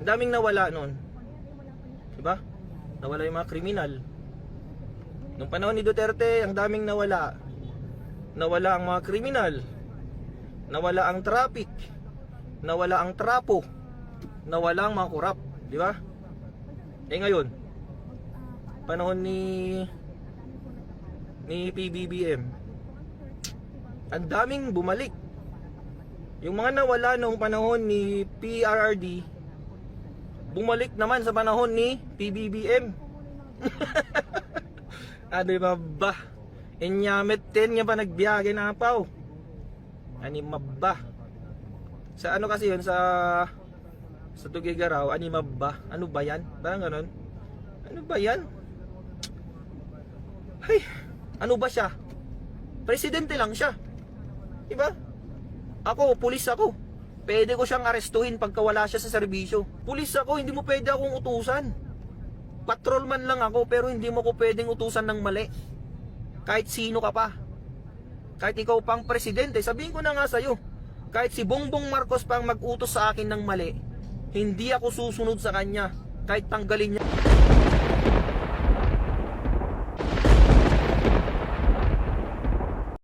Ang daming nawala noon. Diba? Nawala yung mga kriminal. Nung panahon ni Duterte, ang daming nawala. Nawala ang mga kriminal. Nawala ang traffic. Nawala ang trapo. Nawala ang mga kurap. Diba? Eh ngayon, panahon ni PBBM, ang daming bumalik. Yung mga nawala nung panahon ni PRRD, bumalik naman sa panahon ni PBBM. Adi ba ba? Inyamet ten nga pa nagbiyahe na paw. Ani mabba. Sa ano kasi yun, sa Tugigaraw, ani mabba. Ano ba yan? Parang ganun. Ano ba yan? Ay, ano ba siya? Presidente lang siya. Diba? Ako, pulis ako. Pwede ko siyang arestuhin pagka wala siya sa serbisyo. Pulis ako, hindi mo pwede akong utusan. Patrolman lang ako, pero hindi mo ko pwedeng utusan ng mali. Kahit sino ka pa. Kahit ikaw pang presidente, sabihin ko na nga sa'yo, kahit si Bongbong Marcos pang mag-utos sa akin ng mali, hindi ako susunod sa kanya. Kahit tanggalin niya.